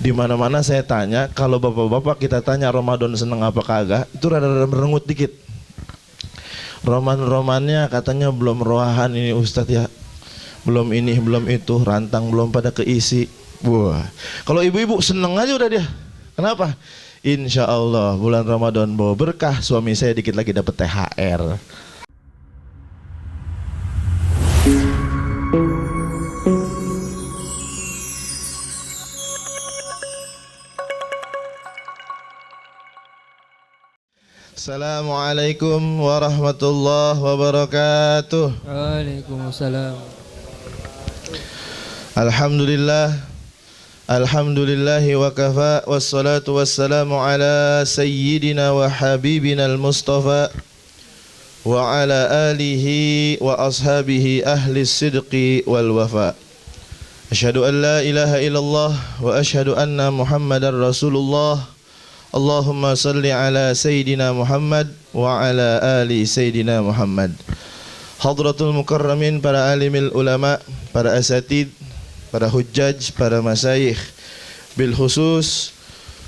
Di mana-mana saya tanya, kalau bapak-bapak kita tanya Ramadan seneng apa kagak, itu rada-rada merengut dikit. Roman-romannya katanya belum rohan ini Ustadz ya, belum ini belum itu, rantang belum pada keisi. Wah, kalau ibu-ibu seneng aja udah dia. Kenapa? Insya Allah bulan Ramadan bawa berkah, suami saya dikit lagi dapat THR. Assalamualaikum warahmatullahi wabarakatuh. Waalaikumsalam. Alhamdulillah, alhamdulillahi wa kafa, wassalatu wassalamu ala sayyidina wa habibina al-mustafa wa ala alihi wa ashabihi ahli sidqi wal wafa. Asyhadu an la ilaha illallah wa asyhadu anna muhammadar rasulullah. Allahumma salli ala Sayyidina Muhammad wa ala ali Sayyidina Muhammad. Hadratul mukarramin, para alimil ulama, para asatid, para hujjaj, para masyayikh, bil khusus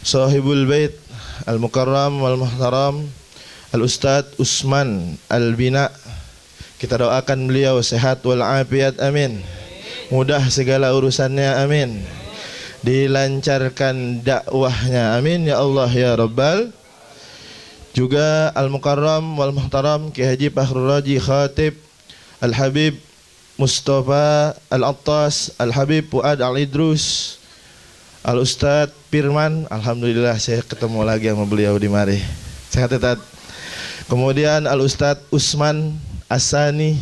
sahibul bait al-mukarram wal muhtaram al-ustad Usman al-Bina. Kita doakan beliau sehat wal afiat, amin. Mudah segala urusannya, amin. Dilancarkan dakwahnya, amin ya Allah ya Rabbal. Juga al-mukarram wal muhtaram Ki Haji Fakhrul Raji Khatib Al-Habib Mustafa Al-Attas Al-Habib Fuad Al-Idrus Al-Ustadz Firman. Alhamdulillah saya ketemu lagi sama beliau di mari. Sehat ya. Kemudian Al-Ustadz Usman Asani.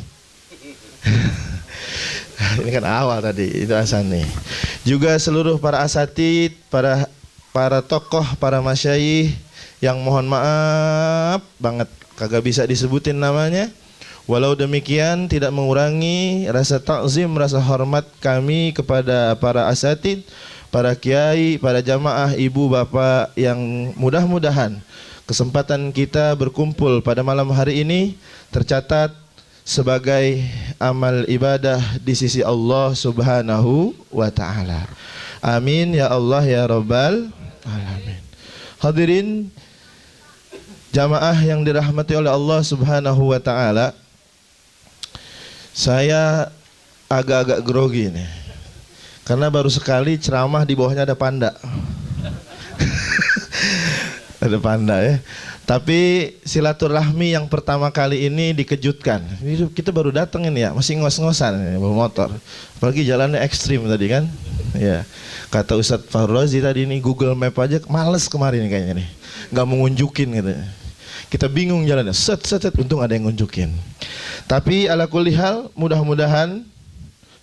Ini kan awal tadi, itu Asani. Juga seluruh para asatid, para tokoh, para masyayikh yang mohon maaf banget kagak bisa disebutin namanya. Walau demikian tidak mengurangi rasa takzim, rasa hormat kami kepada para asatid, para kiai, para jamaah, ibu bapak yang mudah-mudahan kesempatan kita berkumpul pada malam hari ini tercatat sebagai amal ibadah di sisi Allah Subhanahu wa ta'ala. Amin ya Allah ya Rabbal alamin. Hadirin jamaah yang dirahmati oleh Allah Subhanahu wa ta'ala, saya agak-agak grogi nih karena baru sekali ceramah di bawahnya ada panda. Ada panda ya. Tapi silaturahmi yang pertama kali ini dikejutkan. Kita baru datang ini ya, masih ngos-ngosan ini, bawa motor. Apalagi jalannya ekstrim tadi kan. Ya. Kata Ustadz Fakhrul Razi tadi ini Google Map aja males kemarin kayaknya nih. Enggak mau ngunjukin gitu. Kita bingung jalannya. Set untung ada yang ngunjukin. Tapi ala kulli hal mudah-mudahan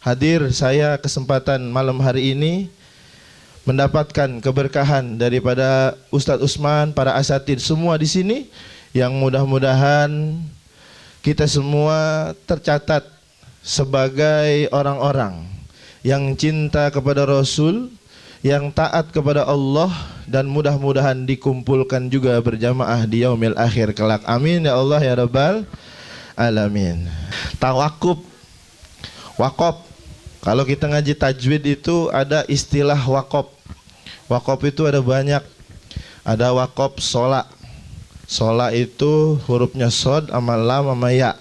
hadir saya kesempatan malam hari ini mendapatkan keberkahan daripada Ustadz Usman, para asatid semua di sini, yang mudah-mudahan kita semua tercatat sebagai orang-orang yang cinta kepada Rasul, yang taat kepada Allah, dan mudah-mudahan dikumpulkan juga berjamaah di yaumil akhir kelak. Amin ya Allah ya Rabbal alamin. Tawakuf, wakop. Kalau kita ngaji tajwid itu ada istilah wakop. Wakop itu ada banyak. Ada wakop sola. Sola itu hurufnya sod sama lam sama ya.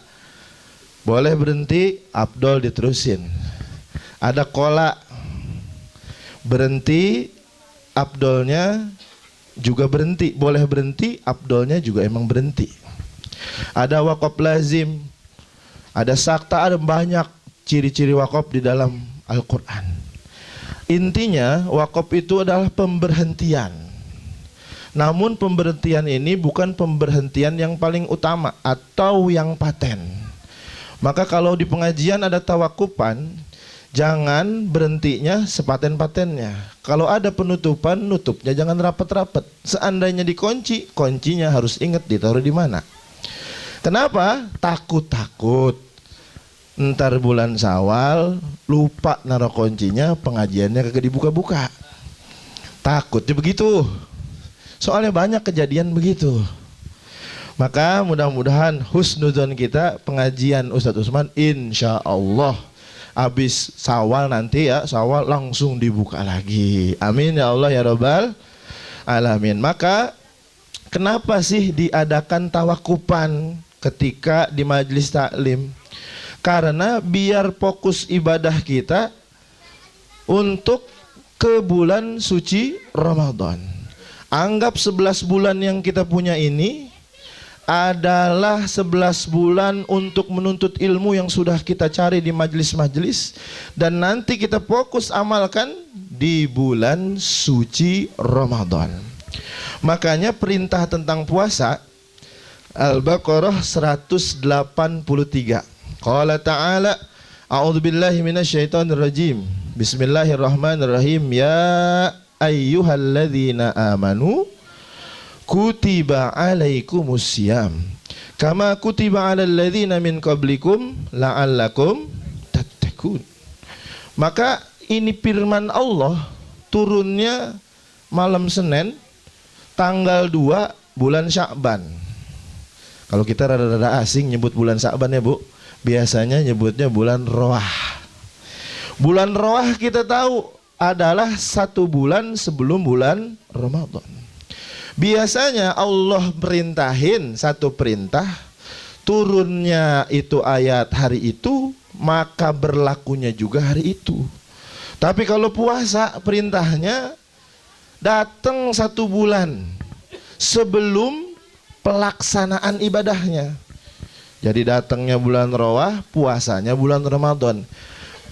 Boleh berhenti, abdol diterusin. Ada kola. Berhenti, abdolnya juga berhenti. Boleh berhenti, abdolnya juga emang berhenti. Ada wakop lazim. Ada sakta, ada banyak ciri-ciri wakop di dalam Al-Quran. Intinya wakaf itu adalah pemberhentian. Namun pemberhentian ini bukan pemberhentian yang paling utama atau yang paten. Maka kalau di pengajian ada tawakupan, jangan berhentinya sepaten-patennya. Kalau ada penutupan, nutupnya jangan rapet-rapet. Seandainya dikunci, kuncinya harus ingat ditaruh di mana. Kenapa? Takut-takut ntar bulan Syawal lupa naruh kuncinya, pengajiannya kagak dibuka-buka. Takutnya begitu. Soalnya banyak kejadian begitu. Maka mudah-mudahan husnudzon kita pengajian Ustadz Usman insya Allah Habis Syawal nanti ya, Syawal langsung dibuka lagi. Amin ya Allah ya Rabbal alamin. Maka kenapa sih diadakan tawakupan ketika di majelis taklim? Karena biar fokus ibadah kita untuk ke bulan suci Ramadan. Anggap 11 bulan yang kita punya ini adalah 11 bulan untuk menuntut ilmu yang sudah kita cari di majelis-majelis, dan nanti kita fokus amalkan di bulan suci Ramadan. Makanya perintah tentang puasa Al-Baqarah 183. Qala ta'ala, a'udzubillahi minasyaitonirrajim. Bismillahirrahmanirrahim. Ya ayyuhalladzina amanu kutiba alaikumusiyam kama kutiba alal ladzina min qablikum la'allakum tattaqun. Maka ini firman Allah turunnya malam Senin tanggal 2 bulan Sya'ban. Kalau kita rada-rada asing nyebut bulan Sya'ban ya Bu, biasanya nyebutnya bulan Roah. Bulan Roah kita tahu adalah 1 bulan sebelum bulan Ramadan. Biasanya Allah perintahin satu perintah, turunnya itu ayat hari itu, maka berlakunya juga hari itu. Tapi kalau puasa perintahnya datang 1 bulan sebelum pelaksanaan ibadahnya. Jadi datangnya bulan Roah, puasanya bulan Ramadan.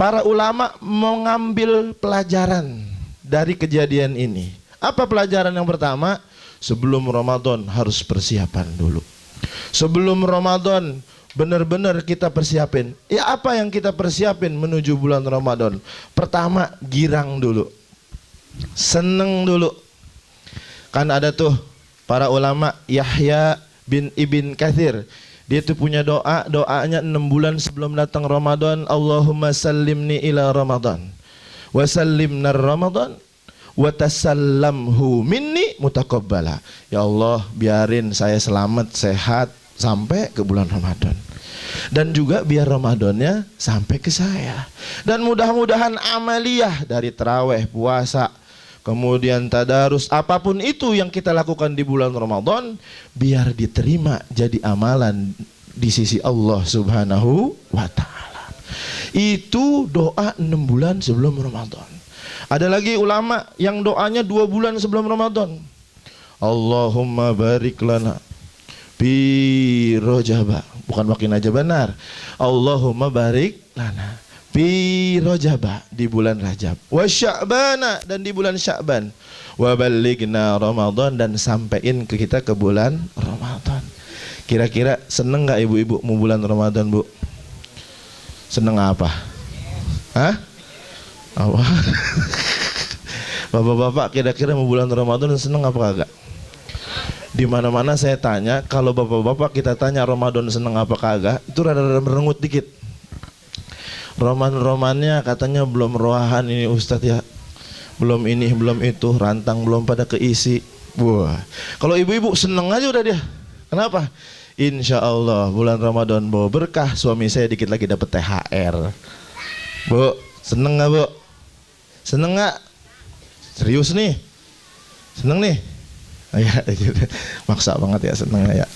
Para ulama mengambil pelajaran dari kejadian ini. Apa pelajaran yang pertama? Sebelum Ramadan harus persiapan dulu. Sebelum Ramadan benar-benar kita persiapin. Ya, apa yang kita persiapin menuju bulan Ramadan? Pertama, girang dulu. Seneng dulu. Kan ada tuh para ulama, Yahya bin Ibn Katsir. Dia tuh punya doa, doanya 6 bulan sebelum datang Ramadan. Allahumma sallimni ila Ramadan wa sallimna Ramadan wa tasallamhu minni mutaqabbala. Ya Allah, biarin saya selamat sehat sampai ke bulan Ramadan, dan juga biar Ramadannya sampai ke saya. Dan mudah-mudahan amaliyah dari tarawih, puasa, kemudian tadarus, apapun itu yang kita lakukan di bulan Ramadan, biar diterima jadi amalan di sisi Allah Subhanahu wa ta'ala. Itu doa 6 bulan sebelum Ramadan. Ada lagi ulama yang doanya 2 bulan sebelum Ramadan. Allahumma barik lana fi Rajab. Bukan makin aja benar. Allahumma barik lana fi Rajab, di bulan Rajab. Wa Sya'bana, dan di bulan Sya'ban. Wa ballighna Ramadan, dan sampein ke kita ke bulan Ramadan. Kira-kira seneng gak ibu-ibu mau bulan Ramadan, Bu? Seneng apa? Hah? Apa? Bapak-bapak kira-kira mau bulan Ramadan seneng apa kagak? Di mana-mana saya tanya, kalau bapak-bapak kita tanya Ramadan seneng apa kagak, itu rada-rada merengut dikit. Roman-romannya katanya belum roahan ini Ustadz ya, belum ini belum itu, rantang belum pada keisi. Wah, kalau ibu-ibu seneng aja udah dia. Kenapa? Insya Allah bulan Ramadan bawa berkah, suami saya dikit lagi dapat THR. Bu, seneng nggak Bu? Seneng nggak? Serius nih? Seneng nih? Ya, maksa banget ya senengnya ya.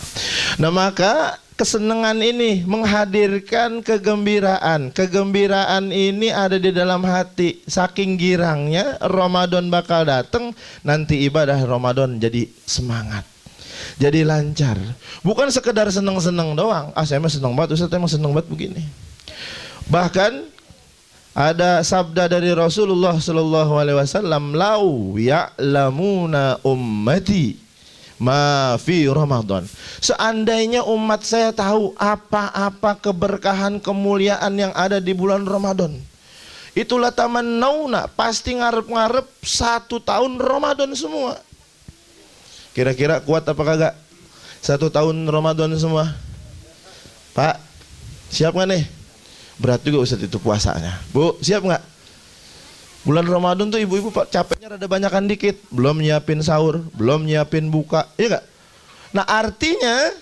Nah, maka kesenangan ini menghadirkan kegembiraan. Kegembiraan ini ada di dalam hati. Saking girangnya Ramadan bakal datang, nanti ibadah Ramadan jadi semangat, jadi lancar. Bukan sekedar seneng-seneng doang. Ah, saya mah seneng banget, Ustaz emang seneng banget begini. Bahkan ada sabda dari Rasulullah sallallahu alaihi wasallam, "Lau ya'lamuna ummati ma fi Ramadan." Seandainya umat saya tahu apa-apa keberkahan, kemuliaan yang ada di bulan Ramadan, itulah tamannauna, pasti ngarep-ngarep 1 tahun Ramadan semua. Kira-kira kuat apa kagak 1 tahun Ramadan semua? Pak, siap gak nih? Berat juga Ustaz itu puasanya. Bu, siap nggak? Bulan Ramadan tuh ibu-ibu capeknya rada banyakan dikit. Belum nyiapin sahur, belum nyiapin buka, iya nggak? Nah, artinya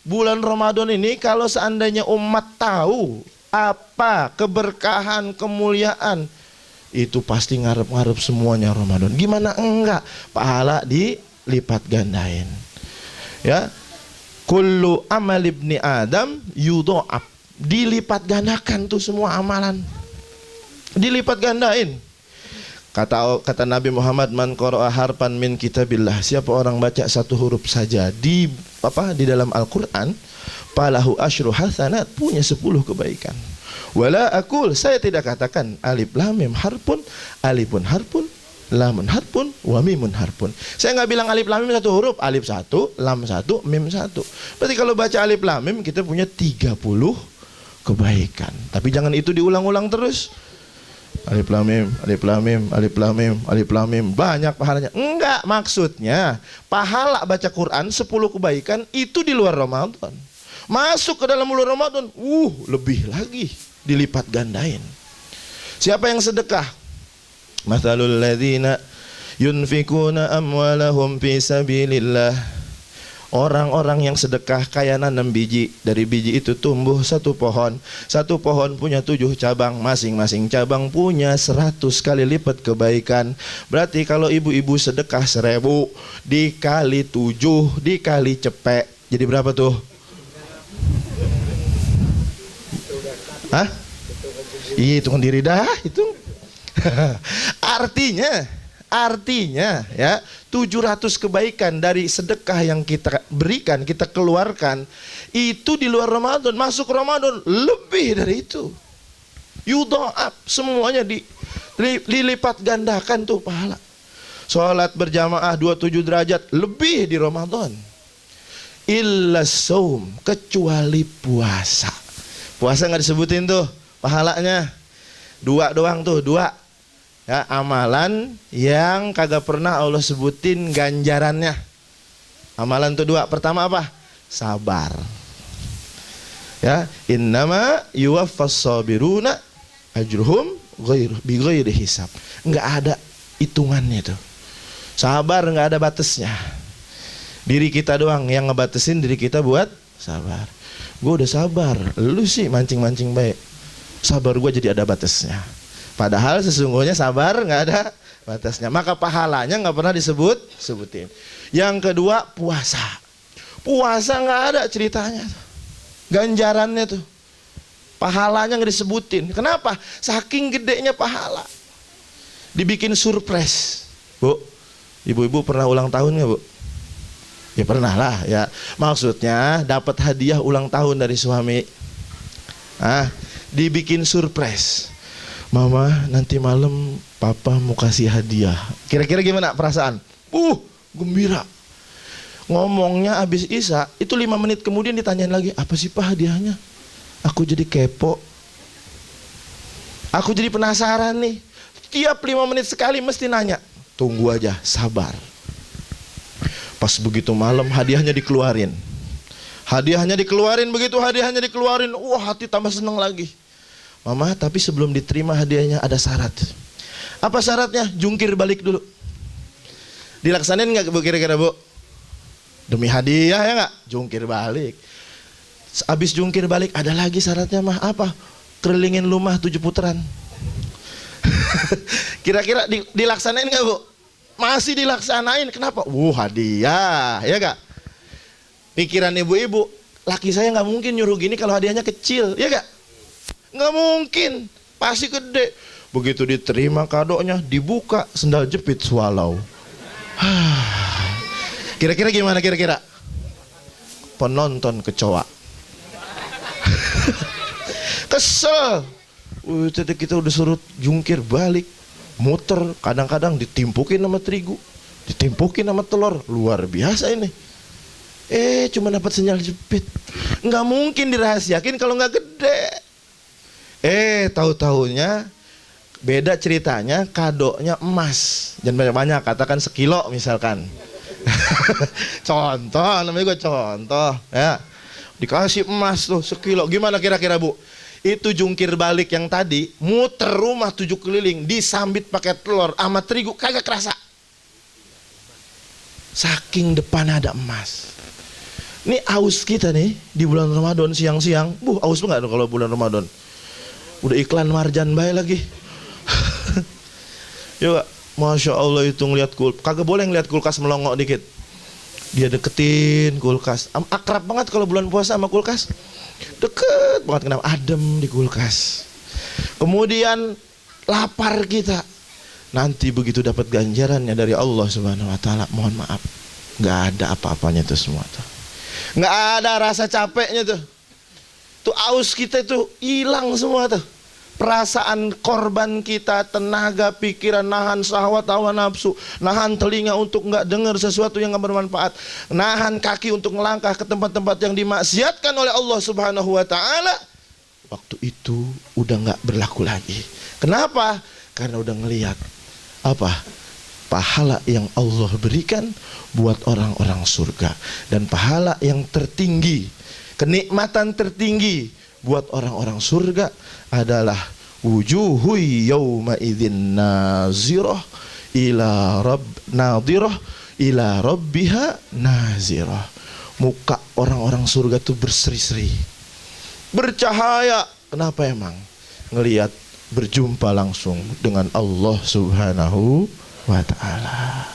bulan Ramadan ini kalau seandainya umat tahu apa keberkahan, kemuliaan, itu pasti ngarep-ngarep semuanya Ramadan. Gimana enggak? Pahala dilipat gandain. Ya. Kullu amal ibni Adam yudha'af. Dilipat gandakan tuh semua amalan. Dilipat gandain. Kata Nabi Muhammad, man qara'a harfan min kitabillah, siapa orang baca satu huruf saja di dalam Al-Qur'an, falahu asyru hasanat, punya 10 kebaikan. Wala aqul, saya tidak katakan alif lam mim harfun, alifun harfun, lamun harfun, wa mimun harfun. Saya nggak bilang alif lam mim satu huruf, alif satu, lam satu, mim satu. Berarti kalau baca alif lam mim kita punya 30 kebaikan. Tapi jangan itu diulang-ulang terus. Alif lam mim, alif lam mim, alif lam mim, alif lam mim, banyak pahalanya. Enggak, maksudnya pahala baca Quran 10 kebaikan itu di luar Ramadan. Masuk ke dalam bulan Ramadan, lebih lagi dilipat gandain. Siapa yang sedekah? Mathalul ladzina yunfikuna amwalahum fi sabilillah. Orang-orang yang sedekah kayak nanam biji. Dari biji itu tumbuh satu pohon. Satu pohon punya 7 cabang. Masing-masing cabang punya 100 kali lipat kebaikan. Berarti kalau ibu-ibu sedekah 1000 dikali 7 dikali cepek, jadi berapa tuh? Hah? Hitung sendiri dah, hitung. Artinya ya, 700 kebaikan dari sedekah yang kita berikan, kita keluarkan, itu di luar Ramadan. Masuk Ramadan lebih dari itu. Yudha'af, semuanya dilipat gandakan tuh pahala. Sholat berjamaah 27 derajat lebih di Ramadan. Illa saum, kecuali puasa. Puasa nggak disebutin tuh pahalanya. 2 doang tuh, 2. Ya, amalan yang kagak pernah Allah sebutin ganjarannya. Amalan tuh 2. Pertama apa? Sabar. Ya, innama yuwaffas sabiruna ajruhum bighairi hisab. Enggak ada hitungannya tuh. Sabar enggak ada batasnya. Diri kita doang yang ngebatasin diri kita buat sabar. Gue udah sabar, lu sih mancing-mancing baik. Sabar gue jadi ada batasnya. Padahal sesungguhnya sabar nggak ada batasnya. Maka pahalanya nggak pernah sebutin. Yang kedua, puasa. Puasa nggak ada ceritanya, ganjarannya tuh, pahalanya nggak disebutin. Kenapa? Saking gedenya pahala. Dibikin surprise. Bu, ibu-ibu pernah ulang tahun nggak, Bu? Ya pernah lah ya. Maksudnya dapat hadiah ulang tahun dari suami. Dibikin surprise. Mama, nanti malam papa mau kasih hadiah. Kira-kira gimana perasaan? Gembira. Ngomongnya habis Isya, itu 5 menit kemudian ditanyain lagi, apa sih Pak hadiahnya? Aku jadi kepo. Aku jadi penasaran nih. Tiap 5 menit sekali mesti nanya. Tunggu aja, sabar. Pas begitu malam hadiahnya dikeluarin. Begitu hadiahnya dikeluarin, hati tambah seneng lagi. Mama, tapi sebelum diterima hadiahnya ada syarat. Apa syaratnya? Jungkir balik dulu. Dilaksanain nggak Bu kira-kira, Bu? Demi hadiah ya nggak? Jungkir balik. Habis jungkir balik ada lagi syaratnya mah apa? Kelilingin rumah 7 putaran. Kira-kira dilaksanain nggak, Bu? Masih dilaksanain. Kenapa? Hadiah, ya nggak? Pikiran ibu-ibu, laki saya nggak mungkin nyuruh gini kalau hadiahnya kecil, ya nggak? Nggak mungkin, pasti gede. Begitu diterima kadonya, dibuka, sendal jepit swallow. Kira-kira gimana kira-kira? Penonton kecoa. Kesel. Kita udah suruh jungkir balik, muter, kadang-kadang ditimpukin sama terigu, ditimpukin sama telur. Luar biasa ini. Cuma dapat sendal jepit. Nggak mungkin dirahasiakin kalau nggak gede. Tahu-tahunya beda ceritanya, kadonya emas. Jangan banyak-banyak, katakan 1 kilo misalkan. Contoh, namanya gue contoh ya. Dikasih emas tuh 1 kilo. Gimana kira-kira, Bu? Itu jungkir balik yang tadi, muter rumah 7 keliling, disambit pakai telur sama terigu, kagak kerasa. Saking depan ada emas. Ini aus kita nih di bulan Ramadan siang-siang. Aus enggak kalau bulan Ramadan? Udah iklan Marjan bae lagi. Ya, Masya Allah itu ngeliat kulkas. Kagak boleh ngeliat kulkas melongok dikit. Dia deketin kulkas. Akrab banget kalau bulan puasa sama kulkas. Deket banget, kenapa? Adem di kulkas. Kemudian lapar kita. Nanti begitu dapat ganjarannya dari Allah Subhanahu wa taala, mohon maaf, nggak ada apa-apanya itu semua tuh. Nggak ada rasa capeknya tuh. Tuh aus kita itu hilang semua tuh. Perasaan korban kita, tenaga, pikiran, nahan syahwat, hawa nafsu, nahan telinga untuk nggak dengar sesuatu yang nggak bermanfaat, nahan kaki untuk melangkah ke tempat-tempat yang dimaksiatkan oleh Allah Subhanahu wa taala. Waktu itu udah nggak berlaku lagi. Kenapa? Karena udah ngelihat apa? Pahala yang Allah berikan buat orang-orang surga, dan pahala yang tertinggi, kenikmatan tertinggi buat orang-orang surga adalah wujuhu yauma idzin nazirah ila nadirah ila rabbiha nazirah. Muka orang-orang surga tuh berseri-seri, bercahaya. Kenapa emang? Ngelihat berjumpa langsung dengan Allah Subhanahu wa ta'ala.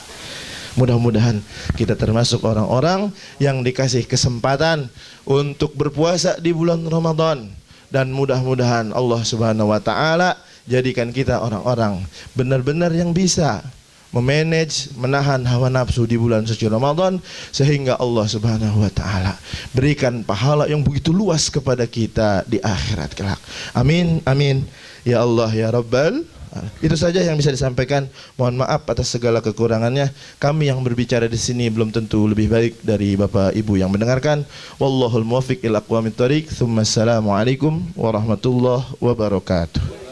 Mudah-mudahan kita termasuk orang-orang yang dikasih kesempatan untuk berpuasa di bulan Ramadan, dan mudah-mudahan Allah Subhanahu wa ta'ala jadikan kita orang-orang benar-benar yang bisa memanage, menahan hawa nafsu di bulan suci Ramadan, sehingga Allah Subhanahu wa ta'ala berikan pahala yang begitu luas kepada kita di akhirat kelak. Amin, amin. Ya Allah, ya Rabbal. Itu saja yang bisa disampaikan. Mohon maaf atas segala kekurangannya. Kami yang berbicara di sini belum tentu lebih baik dari Bapak Ibu yang mendengarkan. Wallahul muwaffiq ila aqwamit thoriq. Assalamualaikum warahmatullahi wabarakatuh.